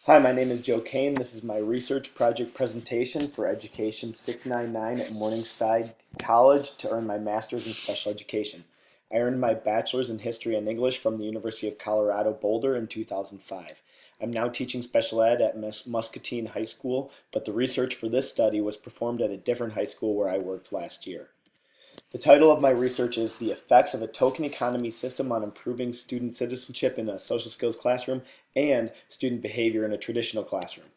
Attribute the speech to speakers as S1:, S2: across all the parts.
S1: Hi, my name is Joe Kane. This is my research project presentation for Education 699 at Morningside College to earn my master's in special education. I earned my bachelor's in history and English from the University of Colorado Boulder in 2005. I'm now teaching special ed at Muscatine High School, but the research for this study was performed at a different high school where I worked last year. The title of my research is The Effects of a Token Economy System on Improving Student Citizenship in a Social Skills Classroom and Student Behavior in a Traditional Classroom.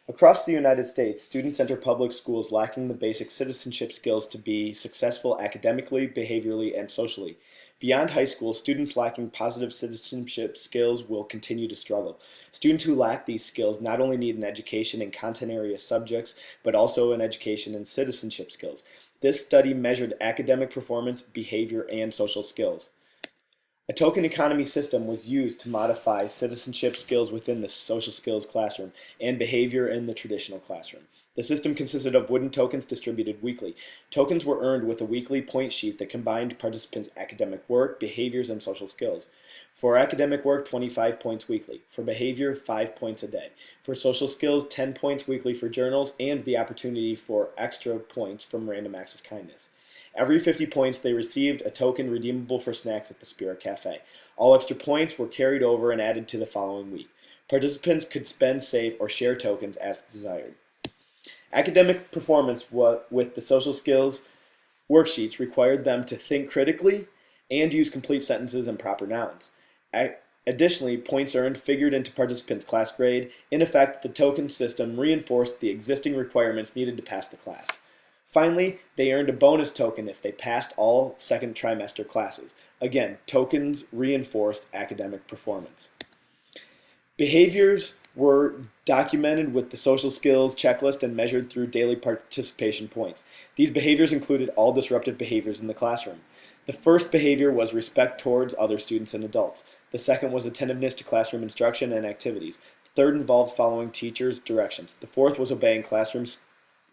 S1: Across the United States, students enter public schools lacking the basic citizenship skills to be successful academically, behaviorally, and socially. Beyond high school, students lacking positive citizenship skills will continue to struggle. Students who lack these skills not only need an education in content area subjects, but also an education in citizenship skills. This study measured academic performance, behavior, and social skills. A token economy system was used to modify citizenship skills within the social skills classroom and behavior in the traditional classroom. The system consisted of wooden tokens distributed weekly. Tokens were earned with a weekly point sheet that combined participants' academic work, behaviors, and social skills. For academic work, 25 points weekly. For behavior, 5 points a day. For social skills, 10 points weekly for journals, and the opportunity for extra points from random acts of kindness. Every 50 points, they received a token redeemable for snacks at the Spirit Cafe. All extra points were carried over and added to the following week. Participants could spend, save, or share tokens as desired. Academic performance with the social skills worksheets required them to think critically and use complete sentences and proper nouns. Additionally, points earned figured into participants' class grade. In effect, the token system reinforced the existing requirements needed to pass the class. Finally, they earned a bonus token if they passed all second trimester classes. Again, tokens reinforced academic performance. Behaviors were documented with the social skills checklist and measured through daily participation points. These behaviors included all disruptive behaviors in the classroom. The first behavior was respect towards other students and adults. The second was attentiveness to classroom instruction and activities. The third involved following teachers' directions. The fourth was obeying classroom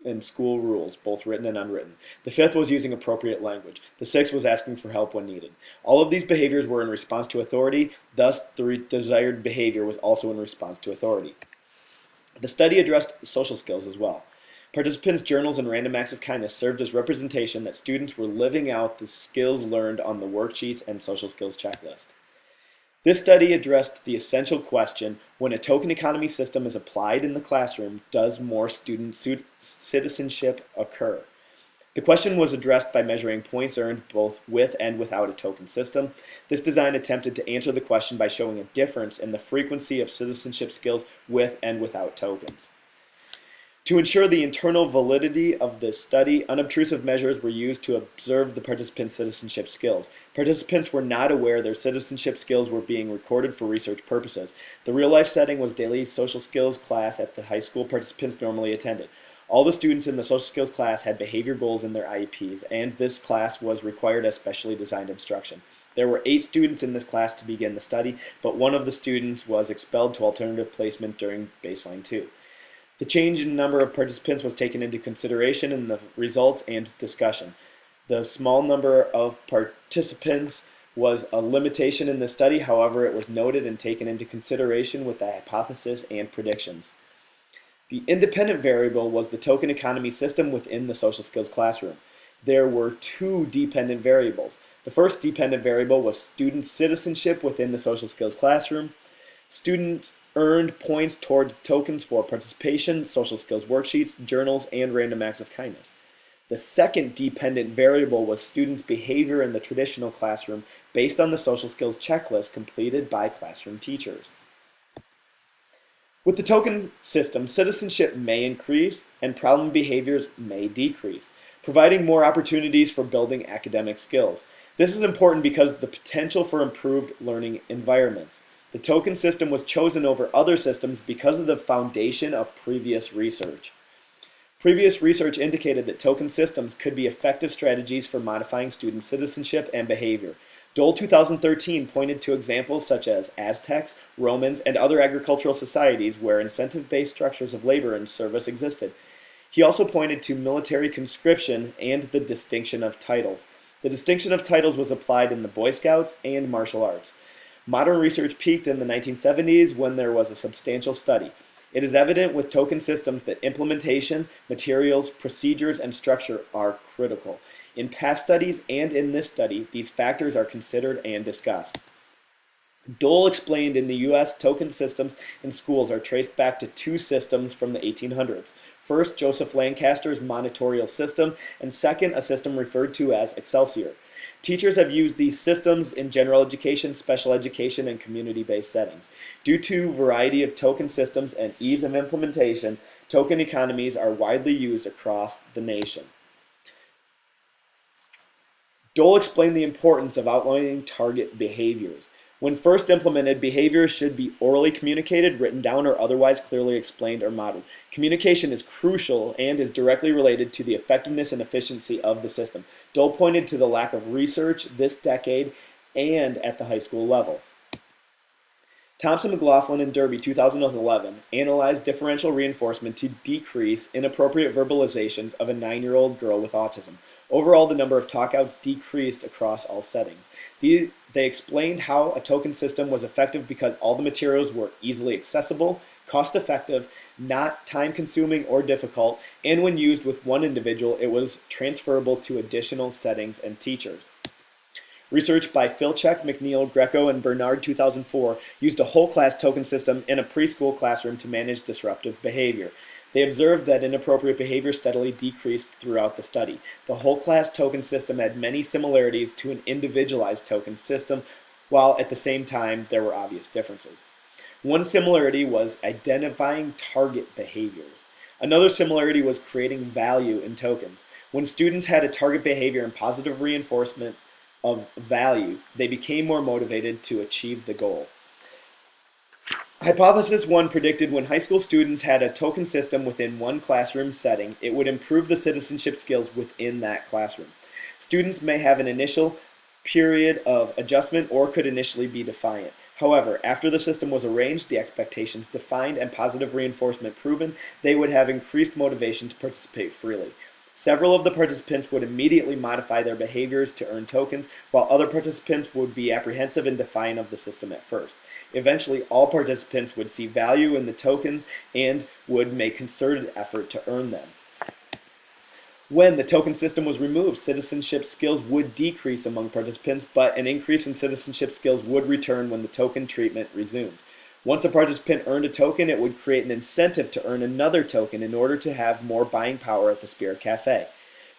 S1: and school rules, both written and unwritten. The fifth was using appropriate language. The sixth was asking for help when needed. All of these behaviors were in response to authority, thus the desired behavior was also in response to authority. The study addressed social skills as well. Participants' journals and random acts of kindness served as representation that students were living out the skills learned on the worksheets and social skills checklist. This study addressed the essential question, when a token economy system is applied in the classroom, does more student citizenship occur? The question was addressed by measuring points earned both with and without a token system. This design attempted to answer the question by showing a difference in the frequency of citizenship skills with and without tokens. To ensure the internal validity of this study, unobtrusive measures were used to observe the participants' citizenship skills. Participants were not aware their citizenship skills were being recorded for research purposes. The real-life setting was daily social skills class at the high school participants normally attended. All the students in the social skills class had behavior goals in their IEPs, and this class was required as specially designed instruction. There were 8 students in this class to begin the study, but one of the students was expelled to alternative placement during baseline 2. The change in number of participants was taken into consideration in the results and discussion. The small number of participants was a limitation in the study, however, it was noted and taken into consideration with the hypothesis and predictions. The independent variable was the token economy system within the social skills classroom. There were 2 dependent variables. The first dependent variable was student citizenship within the social skills classroom. Students earned points towards tokens for participation, social skills worksheets, journals, and random acts of kindness. The second dependent variable was students' behavior in the traditional classroom based on the social skills checklist completed by classroom teachers. With the token system, citizenship may increase and problem behaviors may decrease, providing more opportunities for building academic skills. This is important because of the potential for improved learning environments. The token system was chosen over other systems because of the foundation of previous research. Previous research indicated that token systems could be effective strategies for modifying student citizenship and behavior. Dole 2013 pointed to examples such as Aztecs, Romans, and other agricultural societies where incentive-based structures of labor and service existed. He also pointed to military conscription and the distinction of titles. The distinction of titles was applied in the Boy Scouts and martial arts. Modern research peaked in the 1970s when there was a substantial study. It is evident with token systems that implementation, materials, procedures, and structure are critical. In past studies and in this study, these factors are considered and discussed. Dole explained in the U.S. token systems in schools are traced back to two systems from the 1800s. First, Joseph Lancaster's monitorial system, and second, a system referred to as Excelsior. Teachers have used these systems in general education, special education, and community-based settings. Due to variety of token systems and ease of implementation, token economies are widely used across the nation. Dole explained the importance of outlining target behaviors. When first implemented, behaviors should be orally communicated, written down, or otherwise clearly explained or modeled. Communication is crucial and is directly related to the effectiveness and efficiency of the system. Dole pointed to the lack of research this decade and at the high school level. Thompson, McLaughlin, and Derby 2011 analyzed differential reinforcement to decrease inappropriate verbalizations of a 9-year-old girl with autism. Overall, the number of talkouts decreased across all settings. They explained how a token system was effective because all the materials were easily accessible, cost-effective, not time-consuming or difficult, and when used with one individual, it was transferable to additional settings and teachers. Research by Filchek, McNeil, Greco, and Bernard 2004 used a whole class token system in a preschool classroom to manage disruptive behavior. They observed that inappropriate behavior steadily decreased throughout the study. The whole class token system had many similarities to an individualized token system, while at the same time there were obvious differences. One similarity was identifying target behaviors. Another similarity was creating value in tokens. When students had a target behavior and positive reinforcement of value, they became more motivated to achieve the goal. Hypothesis 1 predicted when high school students had a token system within one classroom setting, it would improve the citizenship skills within that classroom. Students may have an initial period of adjustment or could initially be defiant. However, after the system was arranged, the expectations defined, and positive reinforcement proven, they would have increased motivation to participate freely. Several of the participants would immediately modify their behaviors to earn tokens, while other participants would be apprehensive and defiant of the system at first. Eventually, all participants would see value in the tokens and would make concerted effort to earn them. When the token system was removed, citizenship skills would decrease among participants, but an increase in citizenship skills would return when the token treatment resumed. Once a participant earned a token, it would create an incentive to earn another token in order to have more buying power at the Spirit Cafe.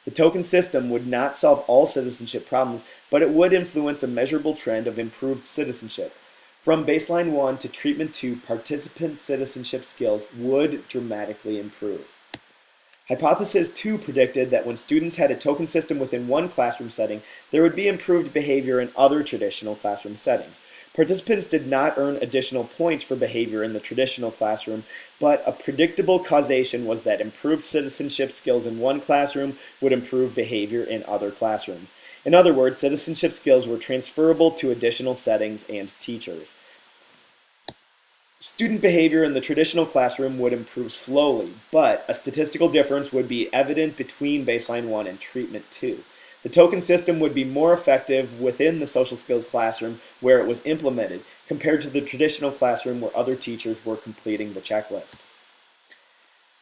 S1: The token system would not solve all citizenship problems, but it would influence a measurable trend of improved citizenship. From baseline 1 to treatment 2, participant citizenship skills would dramatically improve. Hypothesis 2 predicted that when students had a token system within one classroom setting, there would be improved behavior in other traditional classroom settings. Participants did not earn additional points for behavior in the traditional classroom, but a predictable causation was that improved citizenship skills in one classroom would improve behavior in other classrooms. In other words, citizenship skills were transferable to additional settings and teachers. Student behavior in the traditional classroom would improve slowly, but a statistical difference would be evident between baseline 1 and treatment 2. The token system would be more effective within the social skills classroom where it was implemented, compared to the traditional classroom where other teachers were completing the checklist.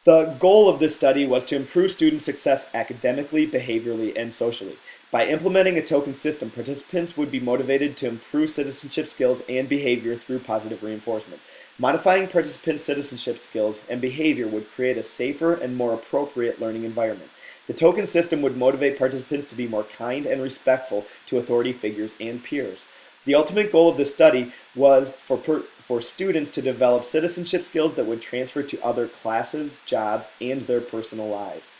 S1: The goal of this study was to improve student success academically, behaviorally, and socially. By implementing a token system, participants would be motivated to improve citizenship skills and behavior through positive reinforcement. Modifying participant citizenship skills and behavior would create a safer and more appropriate learning environment. The token system would motivate participants to be more kind and respectful to authority figures and peers. The ultimate goal of this study was for students to develop citizenship skills that would transfer to other classes, jobs, and their personal lives.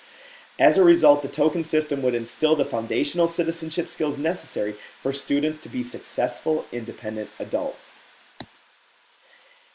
S1: As a result, the token system would instill the foundational citizenship skills necessary for students to be successful, independent adults.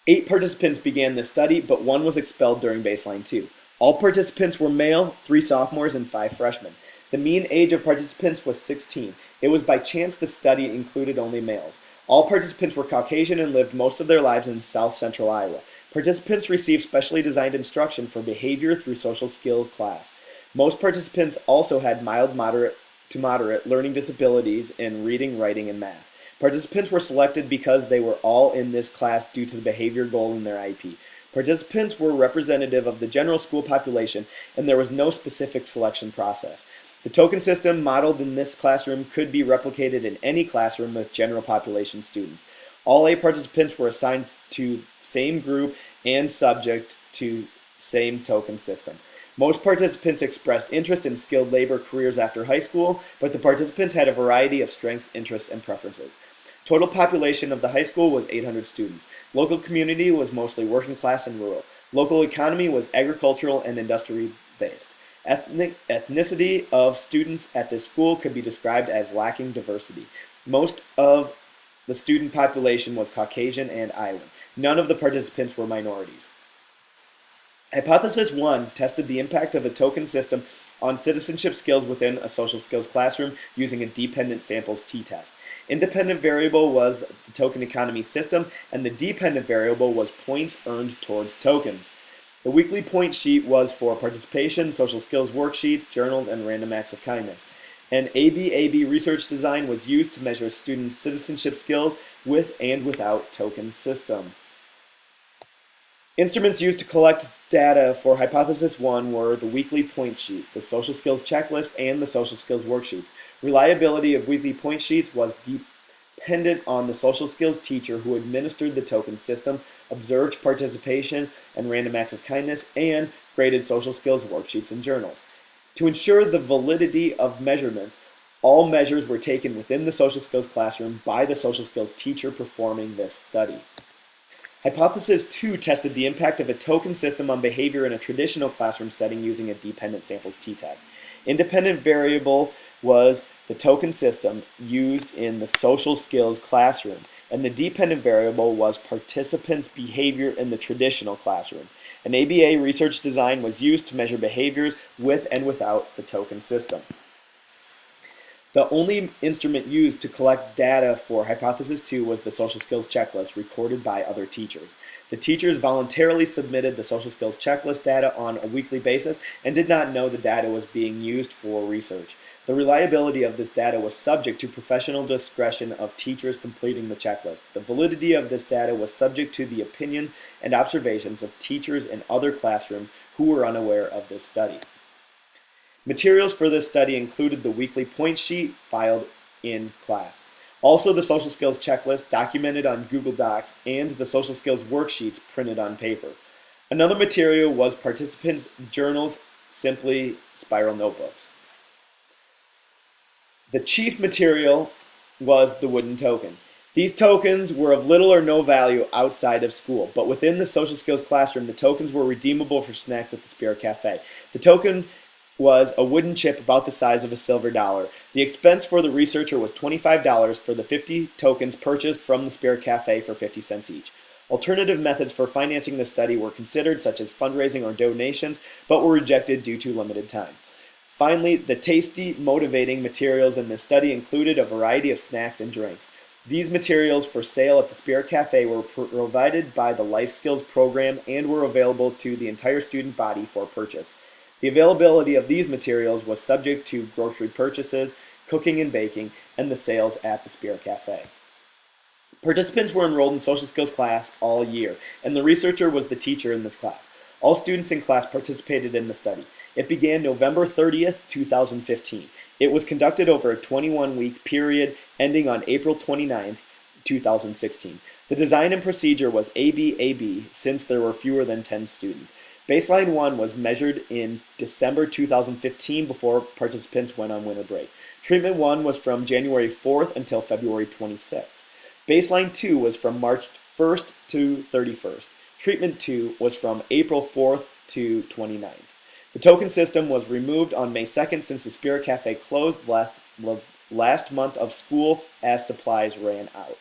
S1: 8 participants began this study, but 1 was expelled during baseline 2. All participants were male, 3 sophomores and 5 freshmen. The mean age of participants was 16. It was by chance the study included only males. All participants were Caucasian and lived most of their lives in south central Iowa. Participants received specially designed instruction for behavior through social skill class. Most participants also had mild to moderate learning disabilities in reading, writing, and math. Participants were selected because they were all in this class due to the behavior goal in their IEP. Participants were representative of the general school population, and there was no specific selection process. The token system modeled in this classroom could be replicated in any classroom with general population students. All A participants were assigned to same group and subject to same token system. Most participants expressed interest in skilled labor careers after high school, but the participants had a variety of strengths, interests, and preferences. Total population of the high school was 800 students. Local community was mostly working class and rural. Local economy was agricultural and industry-based. Ethnicity of students at this school could be described as lacking diversity. Most of the student population was Caucasian and island. None of the participants were minorities. Hypothesis 1 tested the impact of a token system on citizenship skills within a social skills classroom using a dependent samples t-test. Independent variable was the token economy system, and the dependent variable was points earned towards tokens. The weekly point sheet was for participation, social skills worksheets, journals, and random acts of kindness. An ABAB research design was used to measure students' citizenship skills with and without token system. Instruments used to collect data for Hypothesis 1 were the weekly point sheet, the social skills checklist, and the social skills worksheets. Reliability of weekly point sheets was dependent on the social skills teacher who administered the token system, observed participation and random acts of kindness, and graded social skills worksheets and journals. To ensure the validity of measurements, all measures were taken within the social skills classroom by the social skills teacher performing this study. Hypothesis 2 tested the impact of a token system on behavior in a traditional classroom setting using a dependent samples t-test. Independent variable was the token system used in the social skills classroom, and the dependent variable was participants' behavior in the traditional classroom. An ABA research design was used to measure behaviors with and without the token system. The only instrument used to collect data for Hypothesis 2 was the social skills checklist recorded by other teachers. The teachers voluntarily submitted the social skills checklist data on a weekly basis and did not know the data was being used for research. The reliability of this data was subject to professional discretion of teachers completing the checklist. The validity of this data was subject to the opinions and observations of teachers in other classrooms who were unaware of this study. Materials for this study included the weekly point sheet filed in class. Also the social skills checklist documented on Google Docs and the social skills worksheets printed on paper. Another material was participants' journals, simply spiral notebooks. The chief material was the wooden token. These tokens were of little or no value outside of school, but within the social skills classroom, the tokens were redeemable for snacks at the Spirit Cafe. The token was a wooden chip about the size of a silver dollar. The expense for the researcher was $25 for the 50 tokens purchased from the Spirit Cafe for 50 cents each. Alternative methods for financing the study were considered, such as fundraising or donations, but were rejected due to limited time. Finally, the tasty, motivating materials in this study included a variety of snacks and drinks. These materials for sale at the Spirit Cafe were provided by the Life Skills program and were available to the entire student body for purchase. The availability of these materials was subject to grocery purchases, cooking and baking, and the sales at the Spirit Cafe. Participants were enrolled in social skills class all year, and the researcher was the teacher in this class. All students in class participated in the study. It began November 30th, 2015. It was conducted over a 21-week period ending on April 29th, 2016. The design and procedure was ABAB since there were fewer than 10 students. Baseline 1 was measured in December 2015 before participants went on winter break. Treatment 1 was from January 4th until February 26th. Baseline 2 was from March 1st to 31st. Treatment 2 was from April 4th to 29th. The token system was removed on May 2nd since the Spirit Cafe closed last month of school as supplies ran out.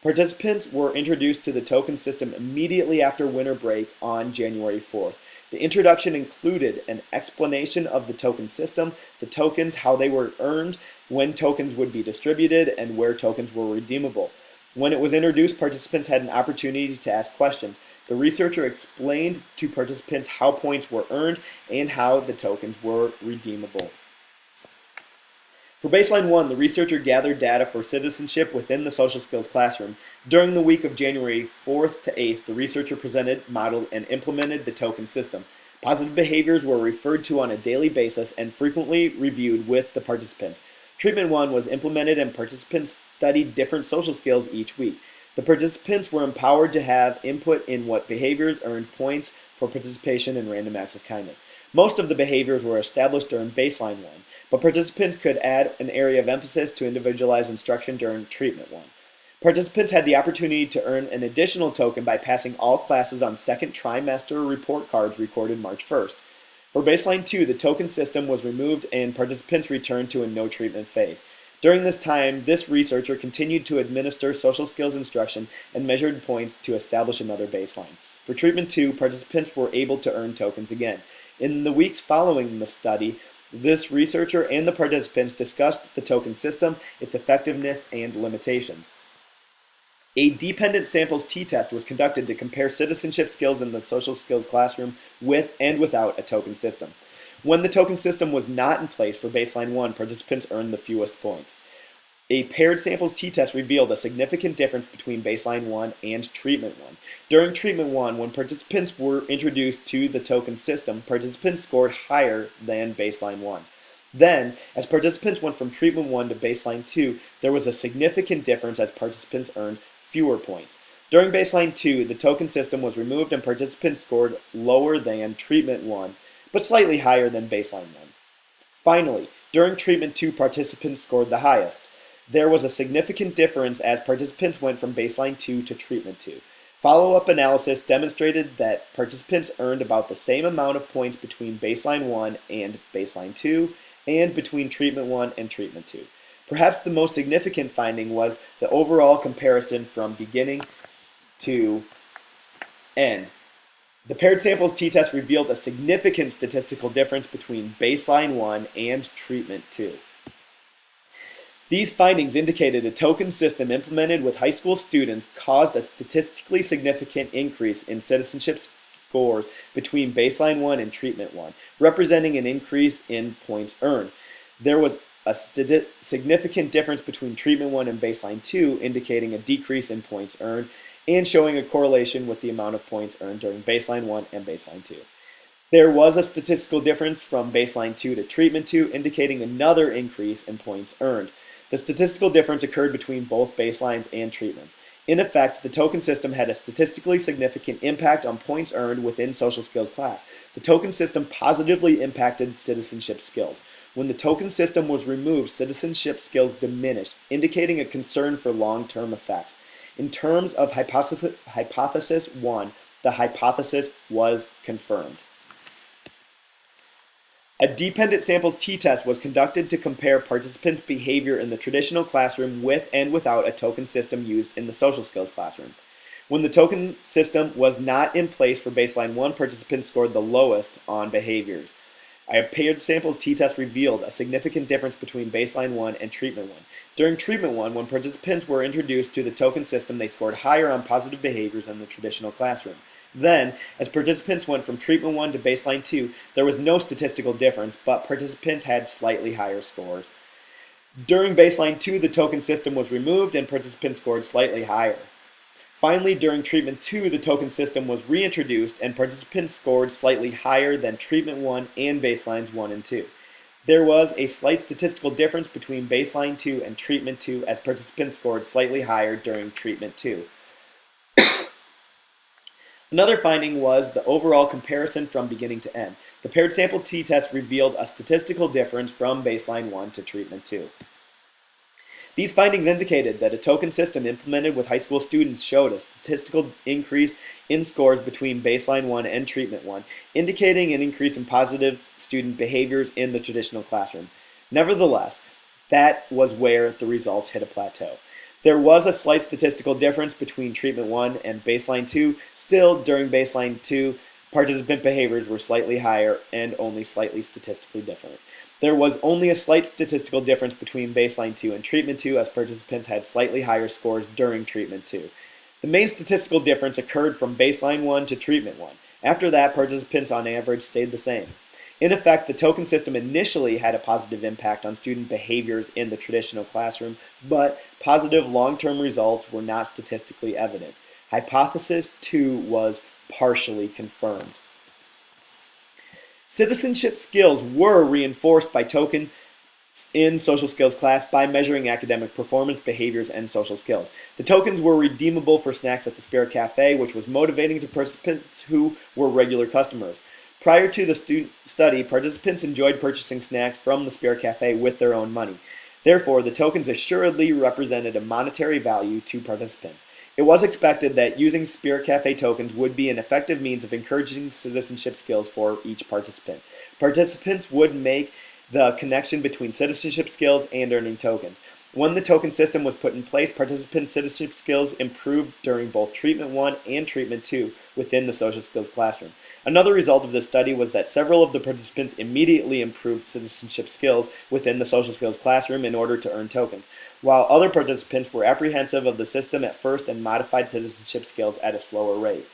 S1: Participants were introduced to the token system immediately after winter break on January 4th. The introduction included an explanation of the token system, the tokens, how they were earned, when tokens would be distributed, and where tokens were redeemable. When it was introduced, participants had an opportunity to ask questions. The researcher explained to participants how points were earned and how the tokens were redeemable. For Baseline 1, the researcher gathered data for citizenship within the social skills classroom. During the week of January 4th to 8th, the researcher presented, modeled, and implemented the token system. Positive behaviors were referred to on a daily basis and frequently reviewed with the participants. Treatment 1 was implemented and participants studied different social skills each week. The participants were empowered to have input in what behaviors earned points for participation in random acts of kindness. Most of the behaviors were established during baseline 1, but participants could add an area of emphasis to individualized instruction during treatment 1. Participants had the opportunity to earn an additional token by passing all classes on second trimester report cards recorded March 1st. For baseline 2, the token system was removed and participants returned to a no treatment phase. During this time, this researcher continued to administer social skills instruction and measured points to establish another baseline. For treatment 2, participants were able to earn tokens again. In the weeks following the study, this researcher and the participants discussed the token system, its effectiveness, and limitations. A dependent samples t-test was conducted to compare citizenship skills in the social skills classroom with and without a token system. When the token system was not in place for baseline 1, participants earned the fewest points. A paired samples t-test revealed a significant difference between baseline 1 and treatment 1. During treatment 1, when participants were introduced to the token system, participants scored higher than baseline 1. Then, as participants went from treatment 1 to baseline 2, there was a significant difference as participants earned fewer points. During baseline 2, the token system was removed and participants scored lower than treatment 1, but slightly higher than baseline 1. Finally, during treatment 2, participants scored the highest. There was a significant difference as participants went from baseline 2 to treatment 2. Follow-up analysis demonstrated that participants earned about the same amount of points between baseline 1 and baseline 2, and between treatment 1 and treatment 2. Perhaps the most significant finding was the overall comparison from beginning to end. The paired samples t-test revealed a significant statistical difference between baseline 1 and treatment 2. These findings indicated a token system implemented with high school students caused a statistically significant increase in citizenship scores between baseline 1 and treatment 1, representing an increase in points earned. There was a significant difference between treatment 1 and baseline 2, indicating a decrease in points earned, and showing a correlation with the amount of points earned during baseline 1 and baseline 2. There was a statistical difference from baseline 2 to treatment 2, indicating another increase in points earned. The statistical difference occurred between both baselines and treatments. In effect, the token system had a statistically significant impact on points earned within social skills class. The token system positively impacted citizenship skills. When the token system was removed, citizenship skills diminished, indicating a concern for long-term effects. In terms of hypothesis 1, the hypothesis was confirmed. A dependent samples t-test was conducted to compare participants' behavior in the traditional classroom with and without a token system used in the social skills classroom. When the token system was not in place for baseline 1, participants scored the lowest on behaviors. A paired samples t-test revealed a significant difference between baseline 1 and treatment 1. During treatment 1, when participants were introduced to the token system, they scored higher on positive behaviors in the traditional classroom. Then, as participants went from treatment 1 to baseline 2, there was no statistical difference, but participants had slightly higher scores. During baseline 2, the token system was removed and participants scored slightly higher. Finally, during treatment 2, the token system was reintroduced and participants scored slightly higher than treatment 1 and baselines 1 and 2. There was a slight statistical difference between baseline 2 and treatment 2 as participants scored slightly higher during treatment 2. Another finding was the overall comparison from beginning to end. The paired sample t-test revealed a statistical difference from baseline 1 to treatment 2. These findings indicated that a token system implemented with high school students showed a statistical increase in scores between baseline 1 and treatment 1, indicating an increase in positive student behaviors in the traditional classroom. Nevertheless, that was where the results hit a plateau. There was a slight statistical difference between treatment 1 and baseline 2. Still, during baseline 2, participant behaviors were slightly higher and only slightly statistically different. There was only a slight statistical difference between baseline 2 and treatment 2 as participants had slightly higher scores during treatment 2. The main statistical difference occurred from baseline 1 to treatment 1. After that, participants on average stayed the same. In effect, the token system initially had a positive impact on student behaviors in the traditional classroom, but positive long-term results were not statistically evident. Hypothesis 2 was partially confirmed. Citizenship skills were reinforced by tokens in social skills class by measuring academic performance, behaviors, and social skills. The tokens were redeemable for snacks at the Spirit Cafe, which was motivating to participants who were regular customers. Prior to the study, participants enjoyed purchasing snacks from the Spirit Cafe with their own money. Therefore, the tokens assuredly represented a monetary value to participants. It was expected that using Spirit Cafe tokens would be an effective means of encouraging citizenship skills for each participant. Participants would make the connection between citizenship skills and earning tokens. When the token system was put in place, participant citizenship skills improved during both Treatment 1 and Treatment 2 within the social skills classroom. Another result of this study was that several of the participants immediately improved citizenship skills within the social skills classroom in order to earn tokens, while other participants were apprehensive of the system at first and modified citizenship skills at a slower rate.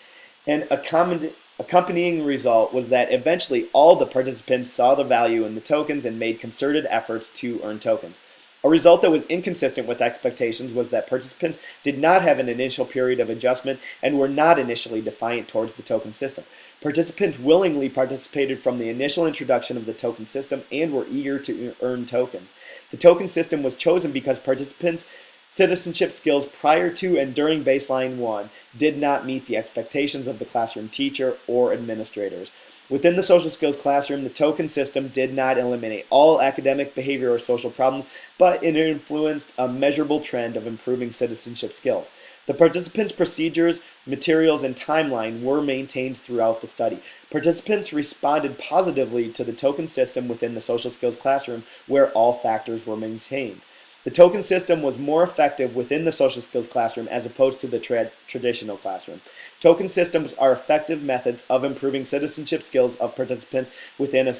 S1: An accompanying result was that eventually all the participants saw the value in the tokens and made concerted efforts to earn tokens. A result that was inconsistent with expectations was that participants did not have an initial period of adjustment and were not initially defiant towards the token system. Participants willingly participated from the initial introduction of the token system and were eager to earn tokens. The token system was chosen because participants' citizenship skills prior to and during Baseline 1 did not meet the expectations of the classroom teacher or administrators. Within the social skills classroom, the token system did not eliminate all academic, behavior, or social problems, but it influenced a measurable trend of improving citizenship skills. The participants' procedures, materials, and timeline were maintained throughout the study. Participants responded positively to the token system within the social skills classroom, where all factors were maintained. The token system was more effective within the social skills classroom as opposed to the traditional classroom. Token systems are effective methods of improving citizenship skills of participants within a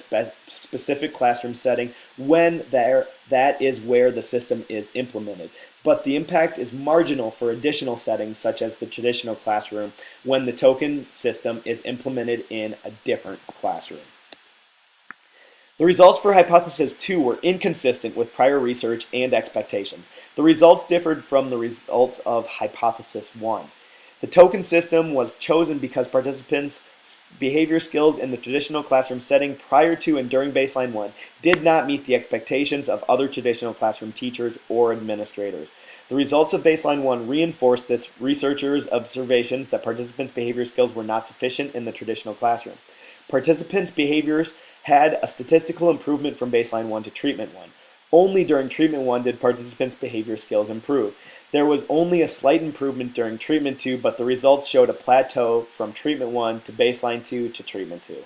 S1: specific classroom setting when that is where the system is implemented. But the impact is marginal for additional settings such as the traditional classroom when the token system is implemented in a different classroom. The results for Hypothesis 2 were inconsistent with prior research and expectations. The results differed from the results of Hypothesis 1. The token system was chosen because participants' behavior skills in the traditional classroom setting prior to and during Baseline 1 did not meet the expectations of other traditional classroom teachers or administrators. The results of Baseline 1 reinforced this researchers' observations that participants' behavior skills were not sufficient in the traditional classroom. Participants' behaviors had a statistical improvement from Baseline 1 to Treatment 1. Only during Treatment 1 did participants' behavior skills improve. There was only a slight improvement during Treatment 2, but the results showed a plateau from Treatment 1 to Baseline 2 to Treatment 2.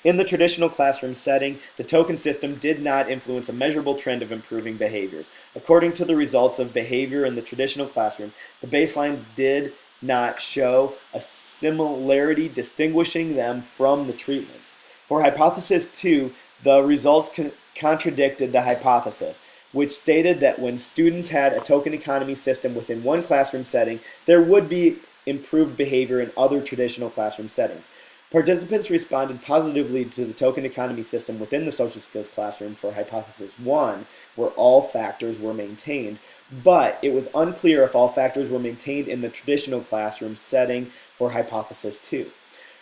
S1: In the traditional classroom setting, the token system did not influence a measurable trend of improving behaviors. According to the results of behavior in the traditional classroom, the baselines did not show a similarity distinguishing them from the treatments. For Hypothesis 2, the results contradicted the hypothesis, which stated that when students had a token economy system within one classroom setting, there would be improved behavior in other traditional classroom settings. Participants responded positively to the token economy system within the social skills classroom for Hypothesis 1, where all factors were maintained, but it was unclear if all factors were maintained in the traditional classroom setting for Hypothesis 2.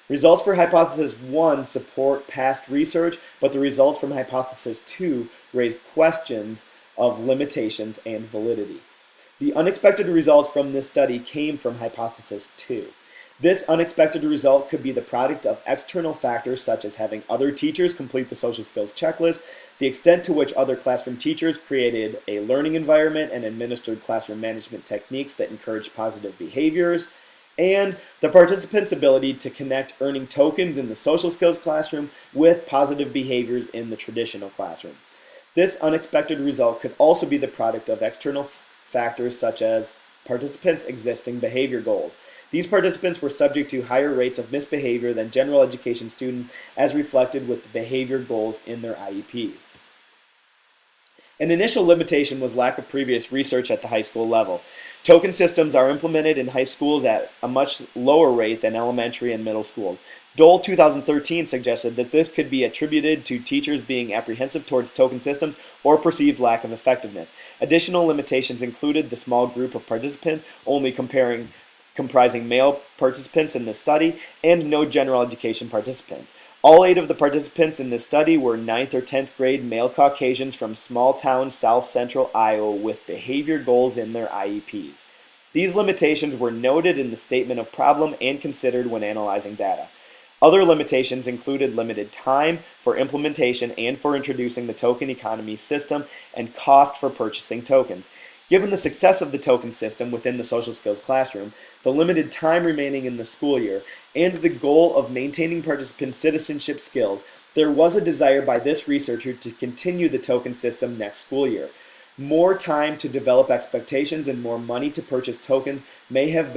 S1: Results for Hypothesis 1 support past research, but the results from Hypothesis 2 raise questions of limitations and validity. The unexpected results from this study came from Hypothesis 2. This unexpected result could be the product of external factors such as having other teachers complete the social skills checklist, the extent to which other classroom teachers created a learning environment and administered classroom management techniques that encouraged positive behaviors, and the participants' ability to connect earning tokens in the social skills classroom with positive behaviors in the traditional classroom. This unexpected result could also be the product of external factors such as participants' existing behavior goals. These participants were subject to higher rates of misbehavior than general education students as reflected with the behavior goals in their IEPs. An initial limitation was lack of previous research at the high school level. Token systems are implemented in high schools at a much lower rate than elementary and middle schools. Dole 2013 suggested that this could be attributed to teachers being apprehensive towards token systems or perceived lack of effectiveness. Additional limitations included the small group of participants, only comprising male participants in this study, and no general education participants. All 8 of the participants in this study were 9th or 10th grade male Caucasians from small-town south central Iowa with behavior goals in their IEPs. These limitations were noted in the statement of problem and considered when analyzing data. Other limitations included limited time for implementation and for introducing the token economy system and cost for purchasing tokens. Given the success of the token system within the social skills classroom, the limited time remaining in the school year, and the goal of maintaining participant citizenship skills, there was a desire by this researcher to continue the token system next school year. More time to develop expectations and more money to purchase tokens may have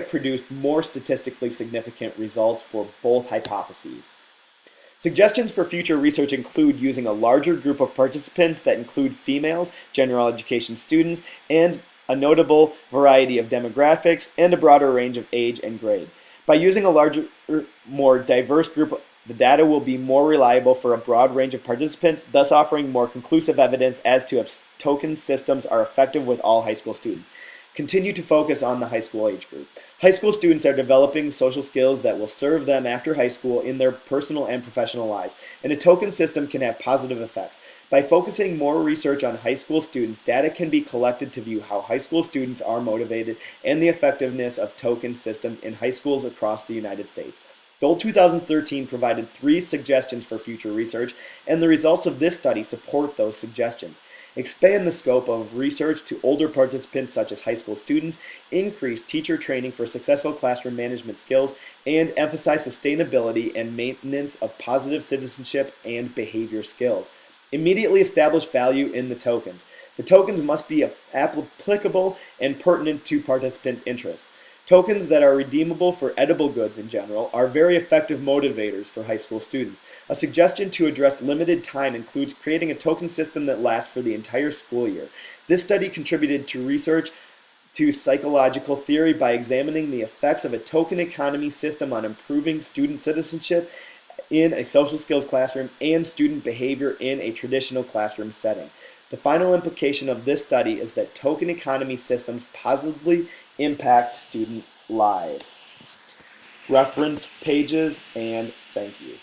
S1: produced more statistically significant results for both hypotheses. Suggestions for future research include using a larger group of participants that include females, general education students, and a notable variety of demographics and a broader range of age and grade. By using a larger, more diverse group, the data will be more reliable for a broad range of participants, thus offering more conclusive evidence as to if token systems are effective with all high school students. Continue to focus on the high school age group. High school students are developing social skills that will serve them after high school in their personal and professional lives, and a token system can have positive effects. By focusing more research on high school students, data can be collected to view how high school students are motivated and the effectiveness of token systems in high schools across the United States. Dole 2013 provided 3 suggestions for future research, and the results of this study support those suggestions. Expand the scope of research to older participants such as high school students, increase teacher training for successful classroom management skills, and emphasize sustainability and maintenance of positive citizenship and behavior skills. Immediately establish value in the tokens. The tokens must be applicable and pertinent to participants' interests. Tokens that are redeemable for edible goods in general are very effective motivators for high school students. A suggestion to address limited time includes creating a token system that lasts for the entire school year. This study contributed to research to psychological theory by examining the effects of a token economy system on improving student citizenship in a social skills classroom and student behavior in a traditional classroom setting. The final implication of this study is that token economy systems positively impact student lives. Reference pages and thank you.